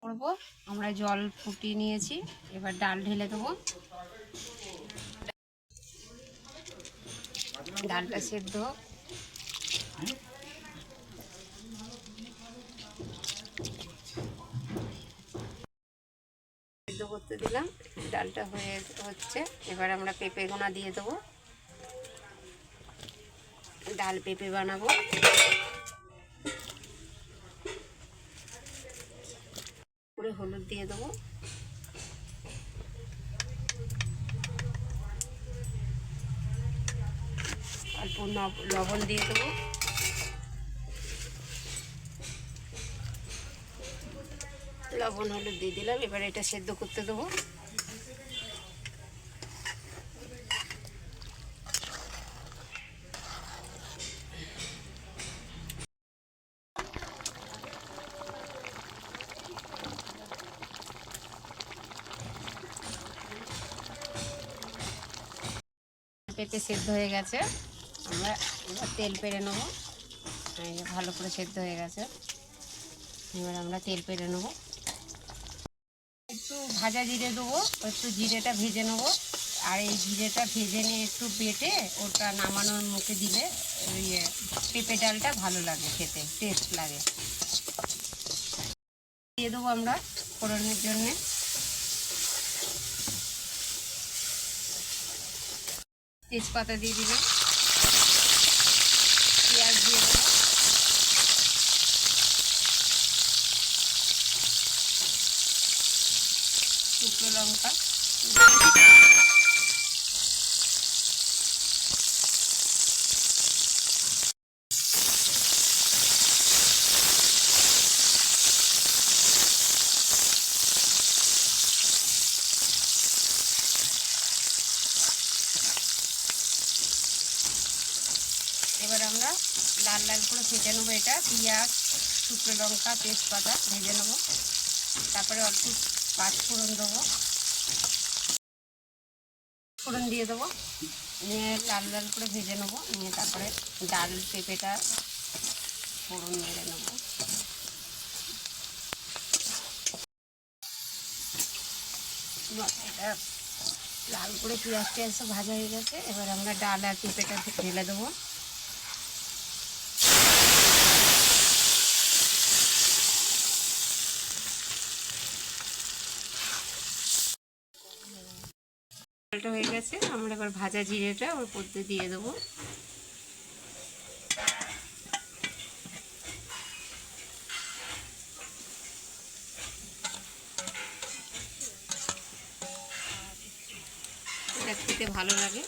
করব। আমরা জল ফুটিয়ে নিয়েছি, এবার ডাল ঢেলে দেবো। ডালটা সেদ্ধ সেদ্ধ করতে দিলাম, ডালটা হচ্ছে। এবার আমরা পেঁপে গোনা দিয়ে দেবো, ডাল পেঁপে বানাবো। পুরো হলুদ দিয়ে দেবো, অল্প লবণ দিয়ে দেবো, লবণ হলুদ দিয়ে দিলাম। এবার এটা সেদ্ধ করতে দেবো। পেঁপে সেদ্ধ হয়ে গেছে, আমরা এবার তেল পেড়ে নেবো। ভালো করে সেদ্ধ হয়ে গেছে, এবার আমরা তেল পেড়ে নেবো। একটু ভাজা জিরে দেবো, একটু জিরেটা ভেজে নেবো। আর এই জিরেটা ভেজে নিয়ে একটু বেটে ওটা নামানোর মুখে দিলে পেঁপে ডালটা ভালো লাগে, খেতে টেস্ট লাগে। দিয়ে দেবো আমরা ফোড়নের জন্যে তেজপাতা দিয়ে দিলাম, পেঁয়াজ দিয়ে দেবো, শুকনো লঙ্কা, এবার আমরা লাল লাল করে ভেজে নেবো। এটা পেঁয়াজ, শুকনো লঙ্কা, তেজপাতা ভেজে নেবো। তারপরে অল্প পাঁচফোড়ন দেবো, ফোড়ন দিয়ে দেবো, নিয়ে লাল লাল করে ভেজে নেবো। নিয়ে তারপরে ডাল পেঁপেটা ফোড়ন মেরে নেবো। এটা লাল করে পেঁয়াজ টিয়াজ ভাজা হয়ে গেছে, এবার আমরা ডাল আর পেঁপেটা ঢেলে দেবো। ডালটা হয়ে গেছে, আমরা এবার ভাজা জিরেটা ওর মধ্যে দিয়ে দেবো। এটা খেতে ভালো লাগে।